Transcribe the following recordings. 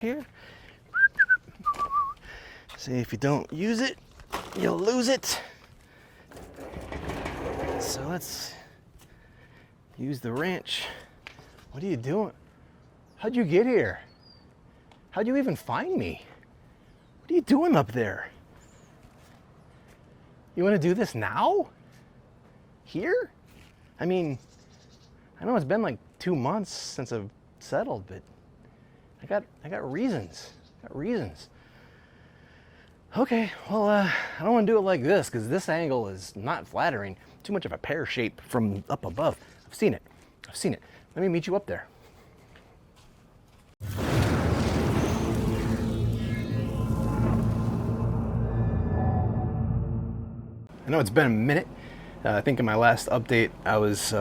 Here. See, if you don't use it, you'll lose it. So let's use the wrench. What are you doing? How'd you get here? How'd you even find me? What are you doing up there? You want to do this now? Here? I mean, I know it's been like 2 months since I've settled, but I got reasons. Okay, well, I don't want to do it like this because this angle is not flattering. Too much of a pear shape from up above. I've seen it. Let me meet you up there. I know it's been a minute. I think in my last update, I was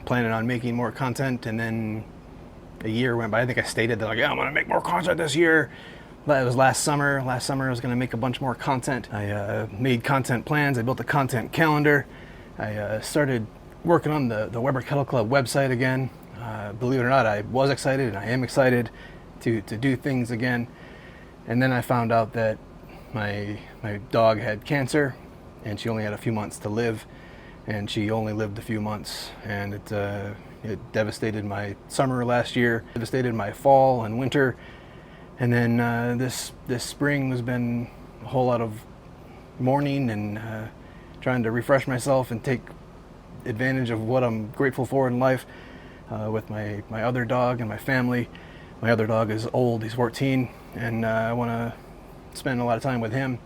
planning on making more content, and then a year went by. I think I stated that, like, yeah, I'm gonna make more content this year. But it was last summer. Last summer, I was gonna make a bunch more content. I made content plans. I built a content calendar. I started working on the Weber Kettle Club website again. Believe it or not, I was excited, and I am excited to do things again. And then I found out that my dog had cancer, and she only had a few months to live, and she only lived a few months, and it devastated my summer last year, devastated my fall and winter, and then this spring has been a whole lot of mourning and trying to refresh myself and take advantage of what I'm grateful for in life with my other dog and my family. My other dog is old, he's 14, and I want to spend a lot of time with him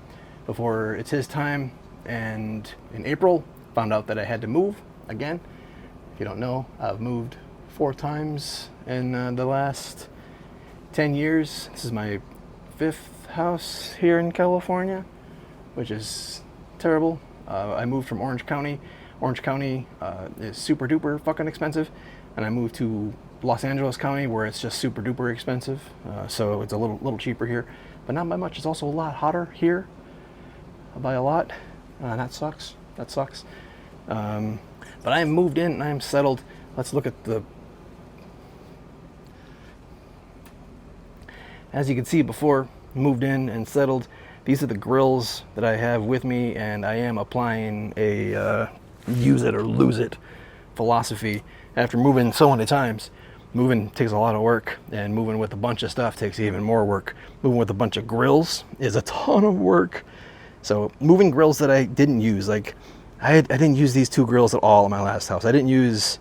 before it's his time. And in April, found out that I had to move again. If you don't know, I've moved 4 times in the last 10 years. This is my 5th house here in California, which is terrible. I moved from Orange County. Orange County is super duper fucking expensive. And I moved to Los Angeles County, where it's just super duper expensive. So it's a little cheaper here, but not by much. It's also a lot hotter here, by a lot. That sucks. But I am moved in and I am settled. Let's look at the... As you can see before, moved in and settled. These are the grills that I have with me, and I am applying a use it or lose it philosophy. After moving so many times, moving takes a lot of work, and moving with a bunch of stuff takes even more work. Moving with a bunch of grills is a ton of work. So moving grills that I didn't use, like I didn't use these 2 grills at all in my last house. I did use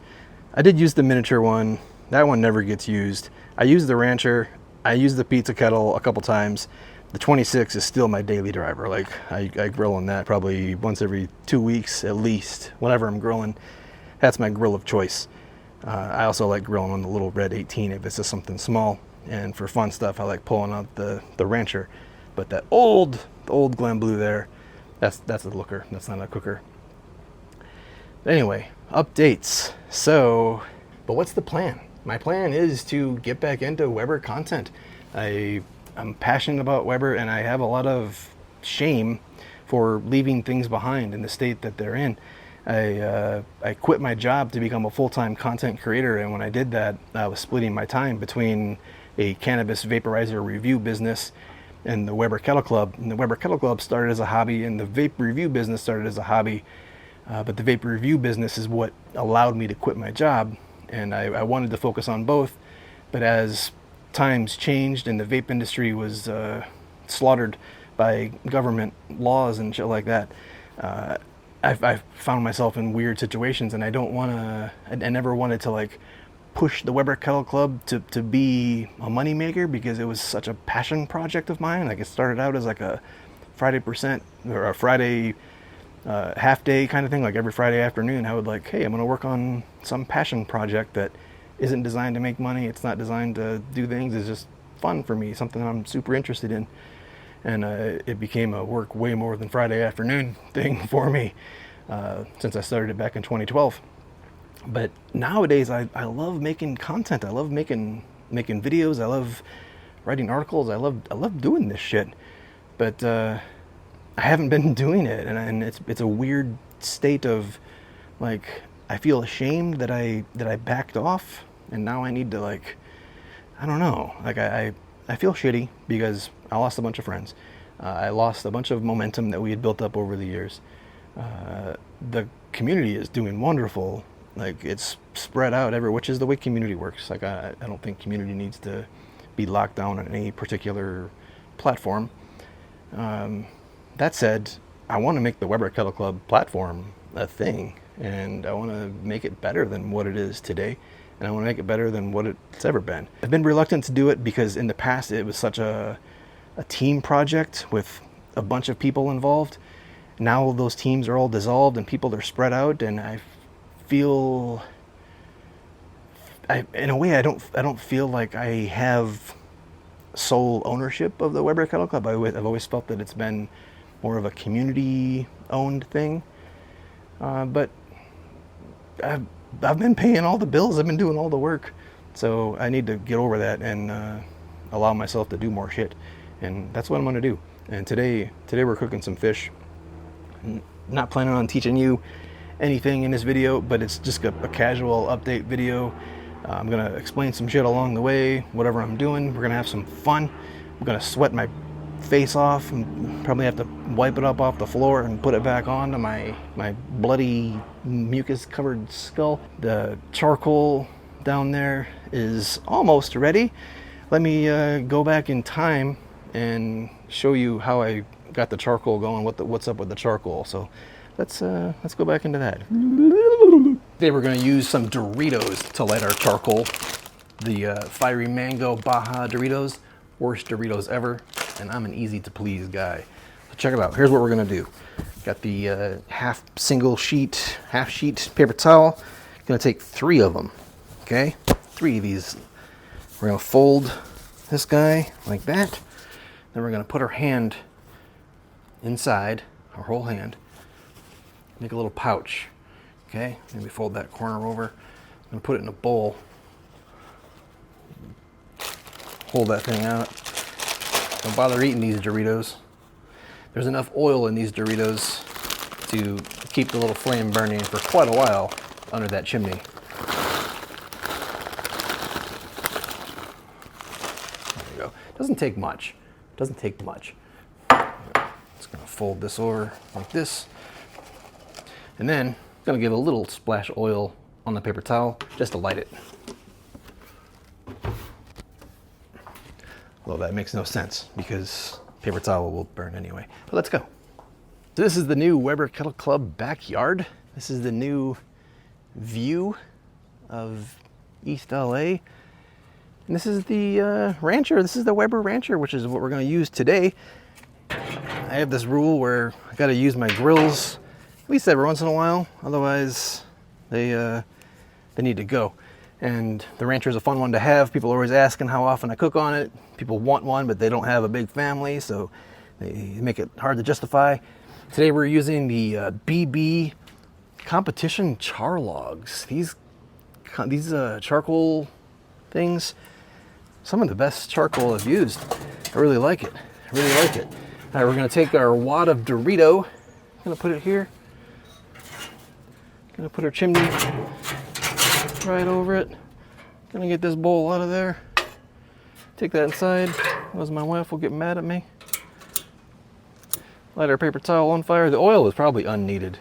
the miniature one. That one never gets used. I used the rancher. I used the pizza kettle a couple times. The 26 is still my daily driver. Like I grill on that probably once every 2 weeks at least. Whenever I'm grilling, that's my grill of choice. I also like grilling on the little red 18 if it's just something small. And for fun stuff, I like pulling out the rancher. But that old Glen Blue there, that's a looker. That's not a cooker. Anyway, updates. But what's the plan? My plan is to get back into Weber content. I'm passionate about Weber, and I have a lot of shame for leaving things behind in the state that they're in. I quit my job to become a full-time content creator, and when I did that, I was splitting my time between a cannabis vaporizer review business and the Weber Kettle Club. And the Weber Kettle Club started as a hobby, and the vape review business started as a hobby. But the vape review business is what allowed me to quit my job, and I wanted to focus on both. But as times changed and the vape industry was slaughtered by government laws and shit like that, I've found myself in weird situations, and I never wanted to like push the Weber Kettle Club to be a moneymaker, because it was such a passion project of mine. Like, it started out as like a Friday half day kind of thing. Like every Friday afternoon I would like, hey, I'm gonna work on some passion project that isn't designed to make money. It's not designed to do things. It's just fun for me, something I'm super interested in. And it became a work way more than Friday afternoon thing for me since I started it back in 2012. But nowadays, I love making content. I love making videos. I love writing articles. I love doing this shit. But I haven't been doing it, and it's a weird state of, like, I feel ashamed that I backed off, and now I need to, like, I don't know. Like, I I feel shitty because I lost a bunch of friends. I lost a bunch of momentum that we had built up over the years. The community is doing wonderful. Like, it's spread out everywhere, which is the way community works. Like, I don't think community needs to be locked down on any particular platform. That said, I want to make the Weber Kettle Club platform a thing, and I want to make it better than what it is today, and I want to make it better than what it's ever been. I've been reluctant to do it because in the past it was such a team project with a bunch of people involved. Now those teams are all dissolved and people are spread out, and I feel, in a way, I don't feel like I have sole ownership of the Weber Kettle Club. I've always felt that it's been more of a community-owned thing, but I've been paying all the bills. I've been doing all the work, so I need to get over that and allow myself to do more shit, and that's what I'm going to do. And today we're cooking some fish. Not planning on teaching you anything in this video, but it's just a casual update video. I'm gonna explain some shit along the way, whatever I'm doing. We're gonna have some fun. I'm gonna sweat my face off and probably have to wipe it up off the floor and put it back onto my bloody mucus covered skull. The charcoal down there is almost ready. Let me go back in time and show you how I got the charcoal going, what's up with the charcoal. So let's go back into that. Today we're going to use some Doritos to light our charcoal. The Fiery Mango Baja Doritos, worst Doritos ever, and I'm an easy to please guy. So check it out. Here's what we're going to do. Got the half sheet paper towel. Going to take 3 of them. Okay, 3 of these. We're going to fold this guy like that. Then we're going to put our hand inside, our whole hand, make a little pouch. Okay, maybe fold that corner over. I'm gonna put it in a bowl. Hold that thing out. Don't bother eating these Doritos. There's enough oil in these Doritos to keep the little flame burning for quite a while under that chimney. There you go. Doesn't take much. Doesn't take much. Just gonna fold this over like this, and then I'm gonna give a little splash of oil on the paper towel just to light it. Well, that makes no sense because paper towel will burn anyway. But let's go. So this is the new Weber Kettle Club backyard. This is the new view of East LA. And this is the rancher. This is the Weber Rancher, which is what we're going to use today. I have this rule where I got to use my grills at least every once in a while. Otherwise, they need to go. And the Rancher is a fun one to have. People are always asking how often I cook on it. People want one, but they don't have a big family, so they make it hard to justify. Today we're using the BB Competition char logs. These charcoal things, some of the best charcoal I've used. I really like it. I really like it. All right, we're gonna take our wad of Dorito. Gonna put it here. Gonna put our chimney right over it. Gonna get this bowl out of there. Take that inside, otherwise my wife will get mad at me. Light our paper towel on fire. The oil is probably unneeded.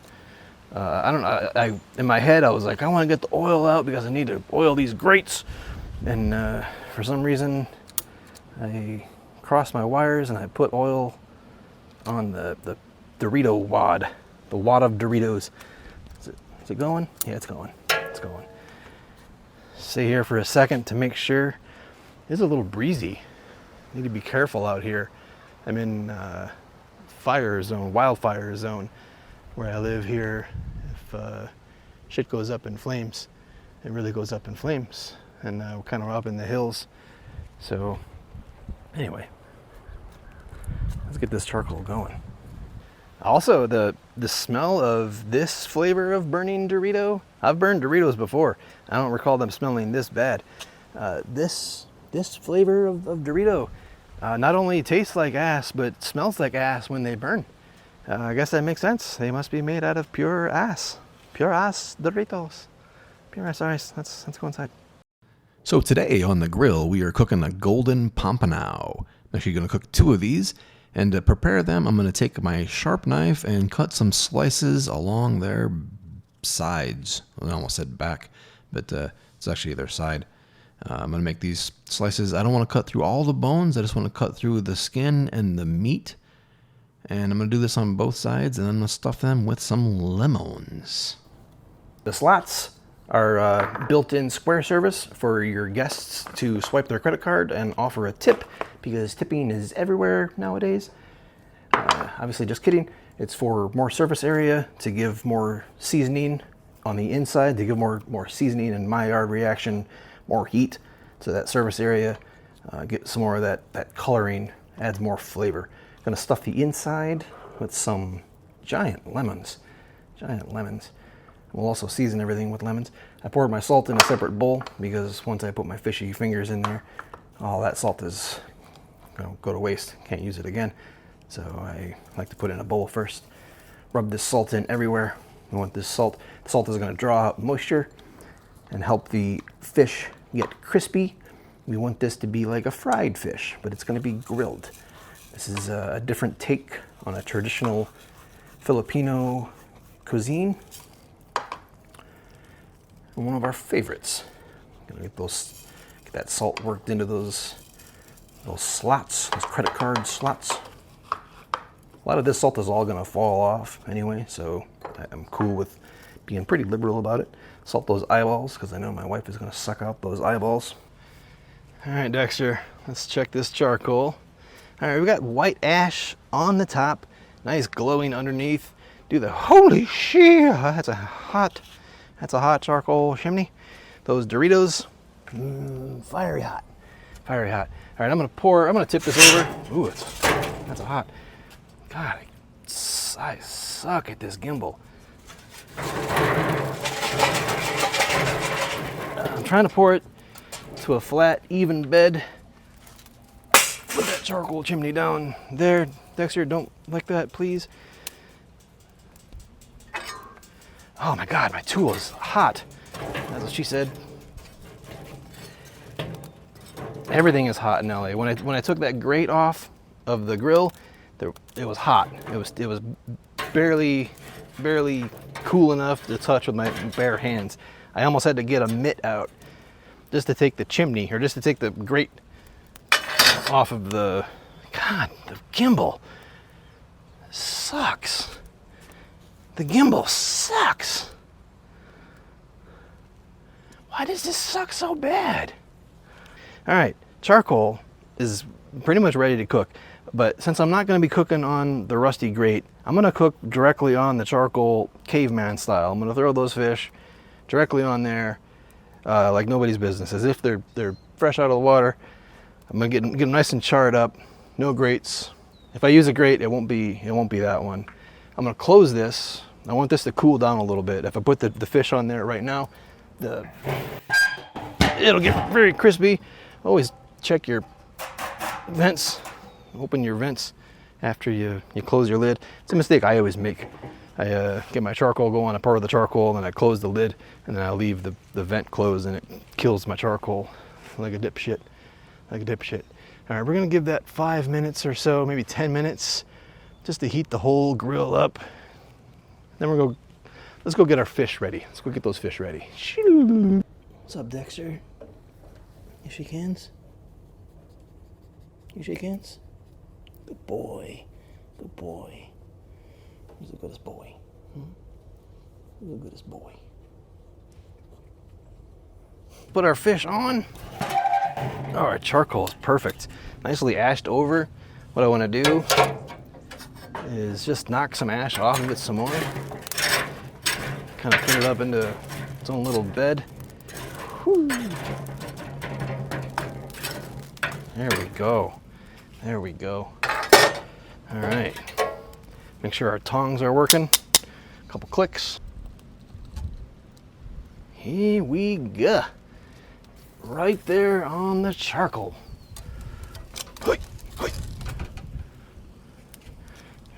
I don't know. In my head, I was like, I want to get the oil out because I need to oil these grates. And for some reason, I crossed my wires and I put oil on the Dorito wad, the wad of Doritos. Is it going? Yeah, it's going. It's going. Stay here for a second to make sure. It's a little breezy. Need to be careful out here. I'm in wildfire zone where I live here. If shit goes up in flames, it really goes up in flames. And we're kind of up in the hills. So anyway, let's get this charcoal going. Also, the smell of this flavor of burning Dorito. I've burned Doritos before. I don't recall them smelling this bad. This flavor of Dorito not only tastes like ass, but smells like ass when they burn. I guess that makes sense. They must be made out of pure ass. Pure ass Doritos. Pure ass. All right, let's go inside. So today on the grill, we are cooking a golden pompano. I'm actually going to cook 2 of these, and to prepare them, I'm going to take my sharp knife and cut some slices along their sides. I almost said back, but it's actually their side. I'm going to make these slices. I don't want to cut through all the bones. I just want to cut through the skin and the meat. And I'm going to do this on both sides, and then I'm going to stuff them with some lemons. The slots are built-in square service for your guests to swipe their credit card and offer a tip, because tipping is everywhere nowadays. Obviously, just kidding. It's for more surface area, to give more seasoning on the inside, to give more seasoning and Maillard reaction, more heat to that surface area. Get some more of that coloring, adds more flavor. Gonna stuff the inside with some giant lemons. We'll also season everything with lemons. I poured my salt in a separate bowl because once I put my fishy fingers in there, all that salt is gonna go to waste. Can't use it again. So I like to put it in a bowl first. Rub this salt in everywhere. We want this salt. The salt is gonna draw out moisture and help the fish get crispy. We want this to be like a fried fish, but it's gonna be grilled. This is a different take on a traditional Filipino cuisine. And one of our favorites. Gonna get that salt worked into those slots, those credit card slots. A lot of this salt is all gonna fall off anyway, so I'm cool with being pretty liberal about it. Salt those eyeballs, because I know my wife is gonna suck out those eyeballs. All right, Dexter, let's check this charcoal. All right, we got white ash on the top, nice glowing underneath. Do the holy shit! That's a hot charcoal chimney. Those Doritos, fiery hot. All right, I'm gonna tip this over. Ooh, that's a hot. God, I suck at this gimbal. I'm trying to pour it to a flat, even bed. Put that charcoal chimney down there. Dexter, don't like that, please. Oh my God, my tool is hot. That's what she said. Everything is hot in LA. When I took that grate off of the grill, it was hot. It was barely cool enough to touch with my bare hands. I almost had to get a mitt out just to take the chimney, or just to take the grate off of the gimbal sucks. The gimbal sucks. Why does this suck so bad? All right, charcoal is pretty much ready to cook, but since I'm not going to be cooking on the rusty grate, I'm going to cook directly on the charcoal caveman style. I'm going to throw those fish directly on there like nobody's business, as if they're fresh out of the water. I'm going to get them nice and charred up, no grates. If I use a grate, it won't be that one. I'm going to close this. I want this to cool down a little bit. If I put the fish on there right now, it'll get very crispy. Always check your vents. Open your vents after you close your lid. It's a mistake I always make. I get my charcoal going, I pour the charcoal, and I close the lid, and then I leave the vent closed, and it kills my charcoal like a dipshit. All right, we're gonna give that 5 minutes or so, maybe 10 minutes, just to heat the whole grill up. Then let's go get our fish ready. Let's go get those fish ready. What's up, Dexter? You shake hands? Good boy. Who's the goodest boy? Who's the goodest boy? Put our fish on. Oh, our charcoal is perfect. Nicely ashed over. What I want to do is just knock some ash off and get some more. Kind of put it up into its own little bed. Whew. There we go. All right. Make sure our tongs are working. A couple clicks. Here we go. Right there on the charcoal.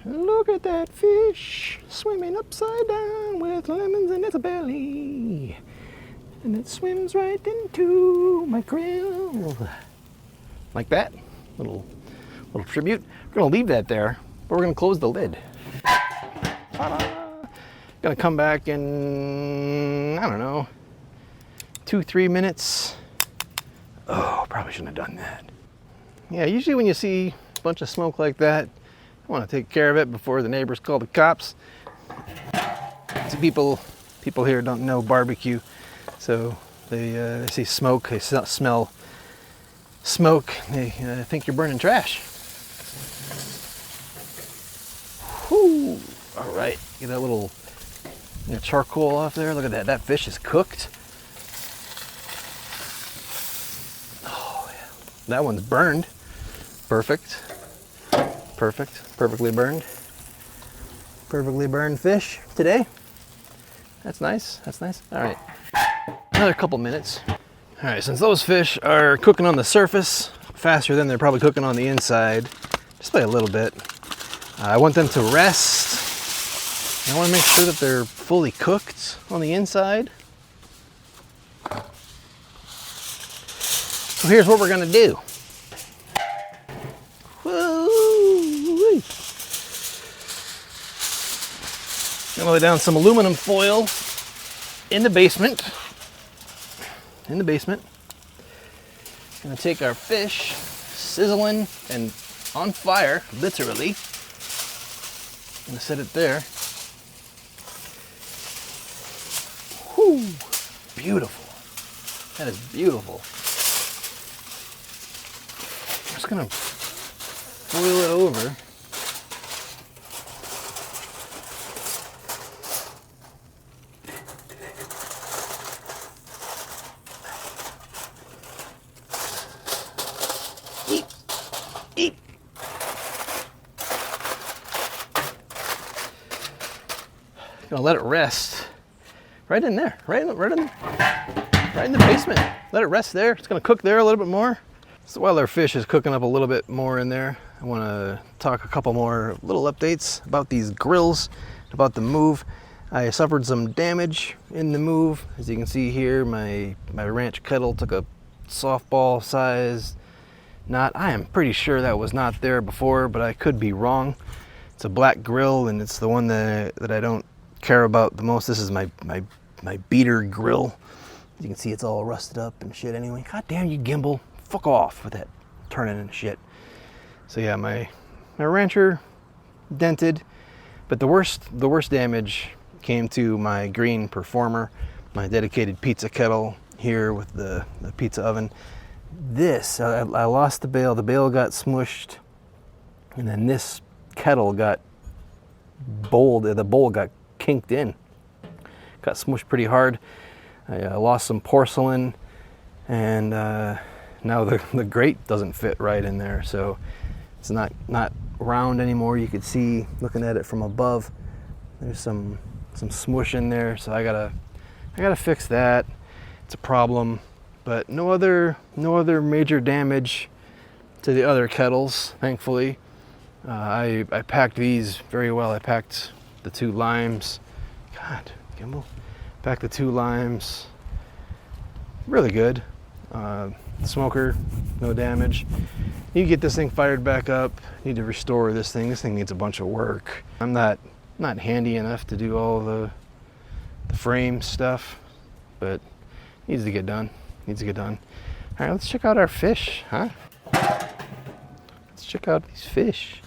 Look at that fish swimming upside down with lemons in its belly. And it swims right into my grill. Like that. Little tribute. We're gonna leave that there, but we're gonna close the lid. Ta-da! Gonna come back in, I don't know, 2-3 minutes. Oh, probably shouldn't have done that. Yeah, usually when you see a bunch of smoke like that, I want to take care of it before the neighbors call the cops. See, people here don't know barbecue, so they see smoke, they smell smoke, they think you're burning trash. Whew. All right, get that little charcoal off there. Look at that. That fish is cooked. Oh yeah, that one's burned. Perfect. Perfectly burned. Perfectly burned fish today. That's nice. All right, another couple minutes. All right, since those fish are cooking on the surface faster than they're probably cooking on the inside, just by a little bit, I want them to rest. I want to make sure that they're fully cooked on the inside. So here's what we're gonna do. Woo-wee. Gonna lay down some aluminum foil in the basement. Gonna take our fish, sizzling and on fire, literally. Gonna set it there. Whew, beautiful. That is beautiful. I'm just gonna foil it over. Eat. Gonna let it rest right in there, right in the basement. Let it rest there. It's gonna cook there a little bit more. So while our fish is cooking up a little bit more in there, I want to talk a couple more little updates about these grills, about the move. I suffered some damage in the move. As you can see here, my ranch kettle took a softball size knot. I am pretty sure that was not there before, but I could be wrong. It's a black grill, and it's the one that I don't care about the most. This is my beater grill. As you can see, it's all rusted up and shit anyway. God damn you, gimbal. Fuck off with that turning and shit. So yeah, my rancher dented, but the worst damage came to my green performer, my dedicated pizza kettle here with the pizza oven. This, I lost the bail. The bail got smushed, and then this kettle got bowled. The bowl got kinked in, got smushed pretty hard. I lost some porcelain, and now the grate doesn't fit right in there, so it's not round anymore. You could see, looking at it from above, there's some smush in there, so I gotta fix that. It's a problem, but no other major damage to the other kettles, thankfully. I packed these very well. I packed the 2 limes. God, gimbal. Packed the 2 limes. Really good. Smoker, no damage. You get this thing fired back up. Need to restore this thing. This thing needs a bunch of work. I'm not handy enough to do all the frame stuff, but needs to get done. All right, let's check out our fish, huh? Let's check out these fish.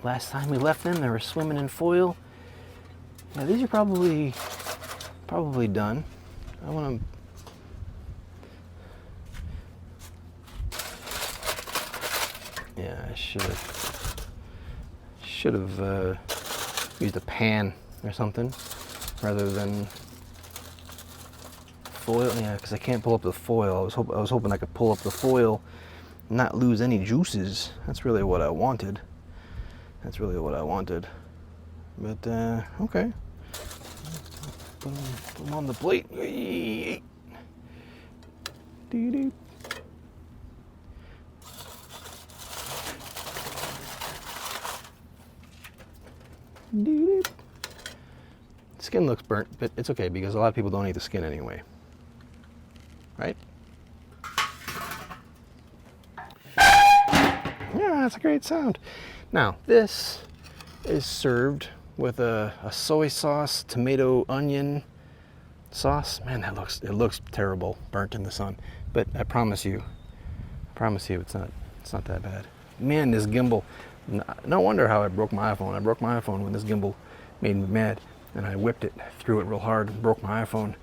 Last time we left them, they were swimming in foil. Now these are probably done. I want to. Yeah, I should have used a pan or something rather than foil. Yeah, because I can't pull up the foil. I was hoping I could pull up the foil and not lose any juices. That's really what I wanted. But okay. Put them on the plate. Doo-doo. Doo-doo. skin looks burnt, but it's okay because a lot of people don't eat the skin anyway. Right? Yeah, that's a great sound. Now, this is served with a soy sauce, tomato, onion sauce. Man, it looks terrible, burnt in the sun. But I promise you, it's not that bad. Man, this gimbal, no wonder how I broke my iPhone. I broke my iPhone when this gimbal made me mad, and I whipped it, threw it real hard, and broke my iPhone.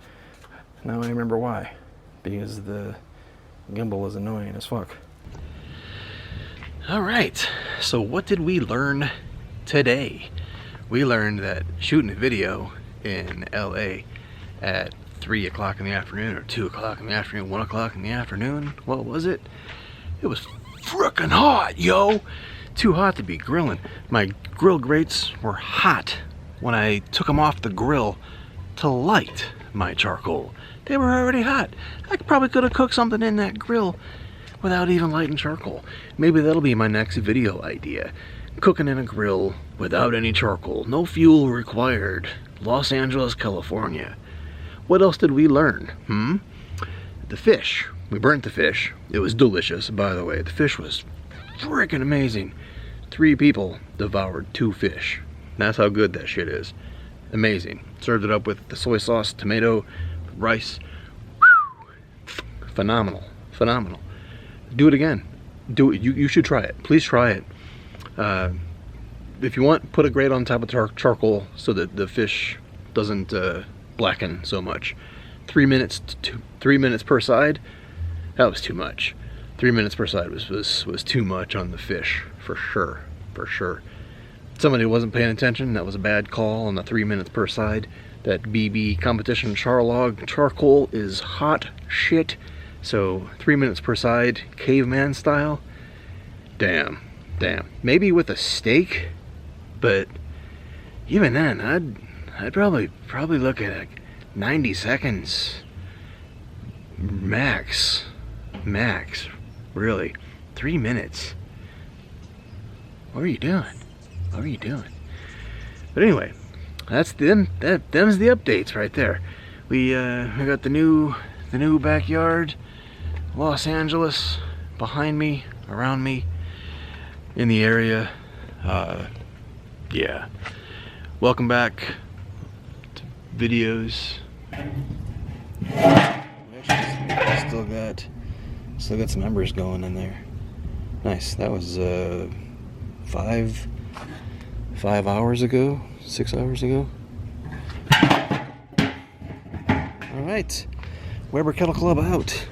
Now I remember why. Because the gimbal was annoying as fuck. All right, so what did we learn today? We learned that shooting a video in LA at 3 o'clock in the afternoon, or 2 o'clock in the afternoon, 1 o'clock in the afternoon, what was it? It was frickin' hot, yo! Too hot to be grilling. My grill grates were hot when I took them off the grill to light my charcoal. They were already hot. I probably could have cooked something in that grill without even lighting charcoal. Maybe that'll be my next video idea. Cooking in a grill without any charcoal. No fuel required. Los Angeles, California. What else did we learn? The fish. We burnt the fish. It was delicious, by the way. The fish was freaking amazing. 3 people devoured 2 fish. That's how good that shit is. Amazing. Served it up with the soy sauce, tomato, rice. Phenomenal. Phenomenal. Do it again. Do it. You should try it. Please try it. If you want, put a grate on top of charcoal so that the fish doesn't blacken so much. 3 minutes to 3 minutes per side. That was too much. 3 minutes per side was too much on the fish, for sure. For sure. Somebody wasn't paying attention. That was a bad call on the 3 minutes per side. That BB competition charlog charcoal is hot shit. So 3 minutes per side, caveman style. Damn. Maybe with a steak, but even then, I'd probably look at like 90 seconds max. Really, 3 minutes. What are you doing? But anyway, that's them's the updates right there. We got the new backyard, Los Angeles behind me, around me, in the area. Yeah. Welcome back to videos. Still got some embers going in there. Nice. That was 5 hours ago, 6 hours ago. All right. Weber Kettle Club out.